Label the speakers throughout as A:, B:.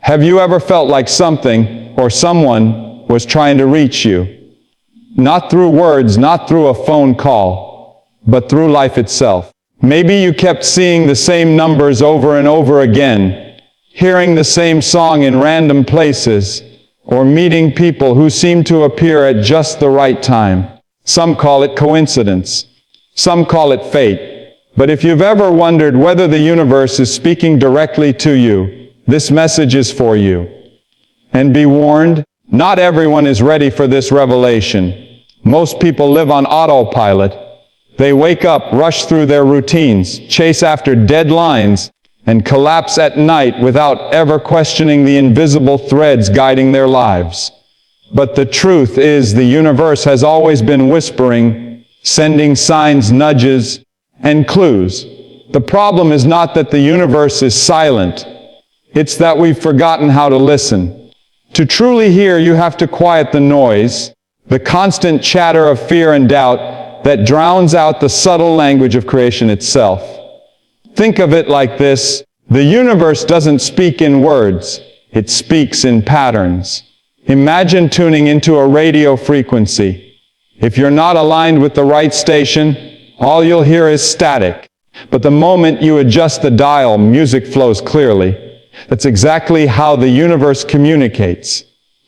A: Have you ever felt like something or someone was trying to reach you? Not through words, not through a phone call, but through life itself. Maybe you kept seeing the same numbers over and over again, hearing the same song in random places, or meeting people who seemed to appear at just the right time. Some call it coincidence. Some call it fate. But if you've ever wondered whether the universe is speaking directly to you, this message is for you. And be warned, not everyone is ready for this revelation. Most people live on autopilot. They wake up, rush through their routines, chase after deadlines, and collapse at night without ever questioning the invisible threads guiding their lives. But the truth is, the universe has always been whispering, sending signs, nudges, and clues. The problem is not that the universe is silent. It's that we've forgotten how to listen. To truly hear, you have to quiet the noise, the constant chatter of fear and doubt that drowns out the subtle language of creation itself. Think of it like this: the universe doesn't speak in words, it speaks in patterns. Imagine tuning into a radio frequency. If you're not aligned with the right station, all you'll hear is static. But the moment you adjust the dial, music flows clearly. That's exactly how the universe communicates.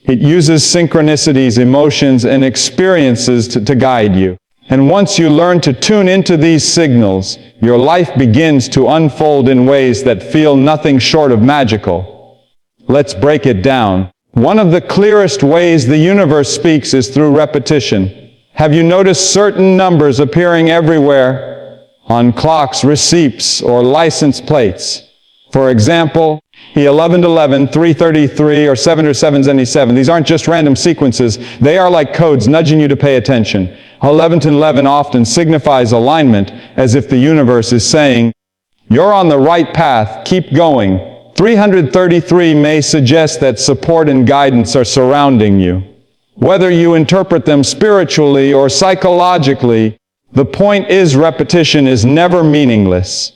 A: It uses synchronicities, emotions, and experiences to guide you. And once you learn to tune into these signals, your life begins to unfold in ways that feel nothing short of magical. Let's break it down. One of the clearest ways the universe speaks is through repetition. Have you noticed certain numbers appearing everywhere on clocks, receipts, or license plates? For example, 1111, 333, or 777. These aren't just random sequences. They are like codes nudging you to pay attention. 1111 often signifies alignment, as if the universe is saying, "You're on the right path, keep going." 333 may suggest that support and guidance are surrounding you. Whether you interpret them spiritually or psychologically, the point is repetition is never meaningless.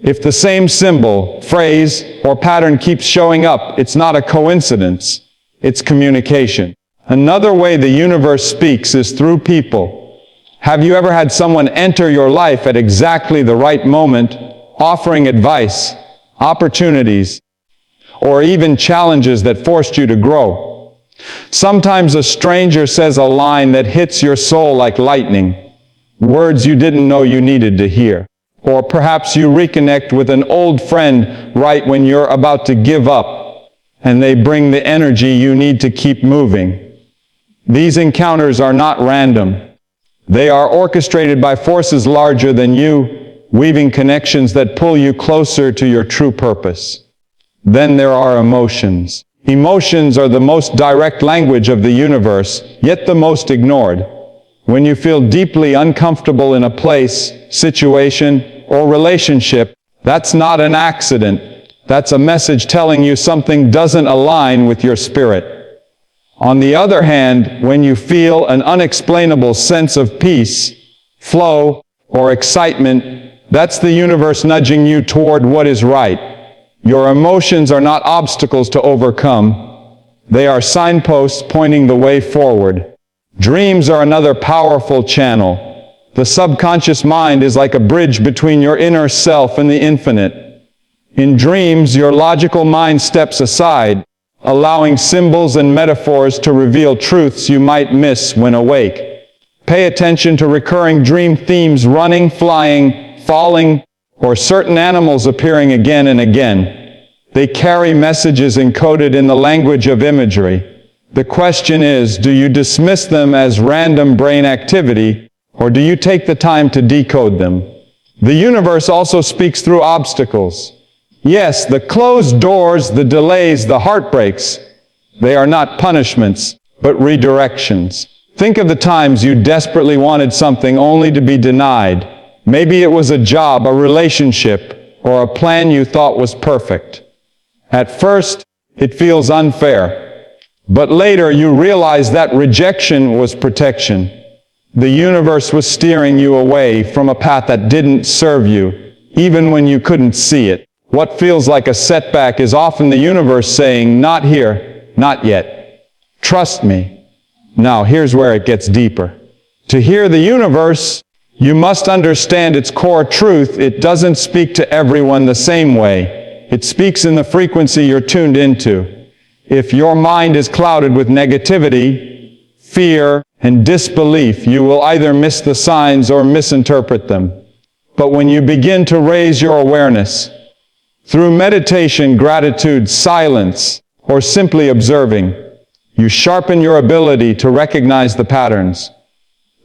A: If the same symbol, phrase, or pattern keeps showing up, it's not a coincidence. It's communication. Another way the universe speaks is through people. Have you ever had someone enter your life at exactly the right moment, offering advice, opportunities, or even challenges that forced you to grow? Sometimes a stranger says a line that hits your soul like lightning, words you didn't know you needed to hear. Or perhaps you reconnect with an old friend right when you're about to give up, and they bring the energy you need to keep moving. These encounters are not random. They are orchestrated by forces larger than you, weaving connections that pull you closer to your true purpose. Then there are emotions. Emotions are the most direct language of the universe, yet the most ignored. When you feel deeply uncomfortable in a place, situation, or relationship, that's not an accident. That's a message telling you something doesn't align with your spirit. On the other hand, when you feel an unexplainable sense of peace, flow, or excitement, that's the universe nudging you toward what is right. Your emotions are not obstacles to overcome. They are signposts pointing the way forward. Dreams are another powerful channel. The subconscious mind is like a bridge between your inner self and the infinite. In dreams, your logical mind steps aside, allowing symbols and metaphors to reveal truths you might miss when awake. Pay attention to recurring dream themes: running, flying, falling, or certain animals appearing again and again. They carry messages encoded in the language of imagery. The question is, do you dismiss them as random brain activity, or do you take the time to decode them? The universe also speaks through obstacles. Yes, the closed doors, the delays, the heartbreaks, they are not punishments, but redirections. Think of the times you desperately wanted something only to be denied. Maybe it was a job, a relationship, or a plan you thought was perfect. At first, it feels unfair. But later you realize that rejection was protection. The universe was steering you away from a path that didn't serve you, even when you couldn't see it. What feels like a setback is often the universe saying, not here, not yet. Trust me. Now, here's where it gets deeper. To hear the universe, you must understand its core truth. It doesn't speak to everyone the same way. It speaks in the frequency you're tuned into. If your mind is clouded with negativity, fear, and disbelief, you will either miss the signs or misinterpret them. But when you begin to raise your awareness, through meditation, gratitude, silence, or simply observing, you sharpen your ability to recognize the patterns.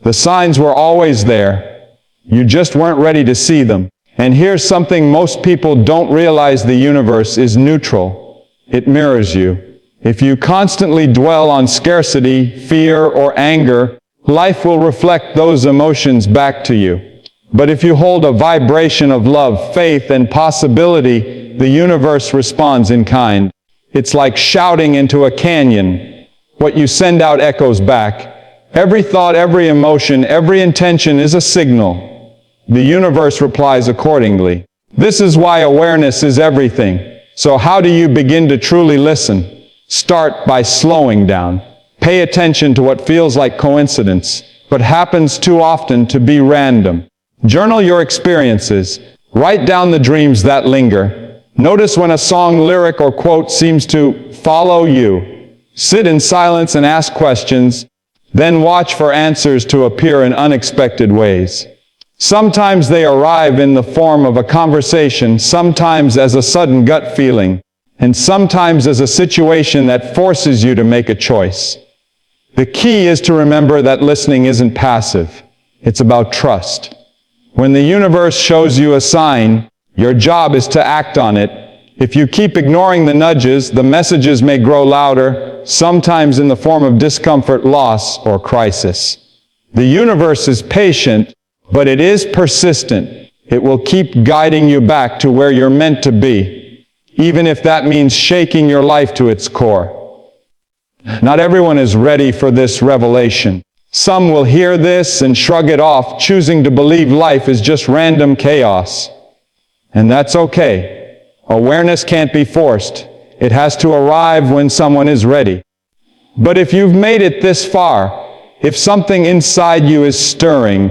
A: The signs were always there. You just weren't ready to see them. And here's something most people don't realize: the universe is neutral. It mirrors you. If you constantly dwell on scarcity, fear, or anger, life will reflect those emotions back to you. But if you hold a vibration of love, faith, and possibility, the universe responds in kind. It's like shouting into a canyon. What you send out echoes back. Every thought, every emotion, every intention is a signal. The universe replies accordingly. This is why awareness is everything. So how do you begin to truly listen? Start by slowing down. Pay attention to what feels like coincidence, but happens too often to be random. Journal your experiences. Write down the dreams that linger. Notice when a song, lyric, or quote seems to follow you. Sit in silence and ask questions. Then watch for answers to appear in unexpected ways. Sometimes they arrive in the form of a conversation, sometimes as a sudden gut feeling, and sometimes as a situation that forces you to make a choice. The key is to remember that listening isn't passive. It's about trust. When the universe shows you a sign, your job is to act on it. If you keep ignoring the nudges, the messages may grow louder, sometimes in the form of discomfort, loss, or crisis. The universe is patient, but it is persistent. It will keep guiding you back to where you're meant to be, even if that means shaking your life to its core. Not everyone is ready for this revelation. Some will hear this and shrug it off, choosing to believe life is just random chaos. And that's okay. Awareness can't be forced. It has to arrive when someone is ready. But if you've made it this far, if something inside you is stirring,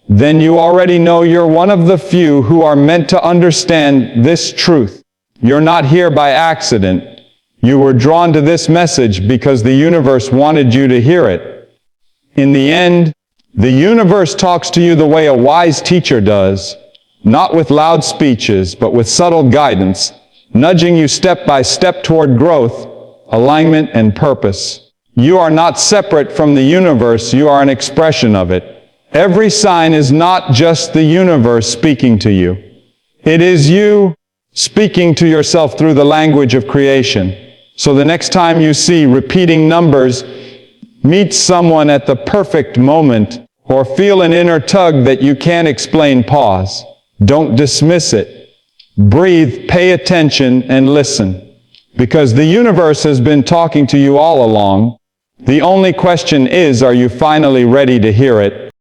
A: then you already know you're one of the few who are meant to understand this truth. You're not here by accident. You were drawn to this message because the universe wanted you to hear it. In the end, the universe talks to you the way a wise teacher does, not with loud speeches, but with subtle guidance, nudging you step by step toward growth, alignment, and purpose. You are not separate from the universe, you are an expression of it. Every sign is not just the universe speaking to you. It is you speaking to yourself through the language of creation. So the next time you see repeating numbers, meet someone at the perfect moment, or feel an inner tug that you can't explain, pause. Don't dismiss it. Breathe, pay attention, and listen. Because the universe has been talking to you all along. The only question is, are you finally ready to hear it?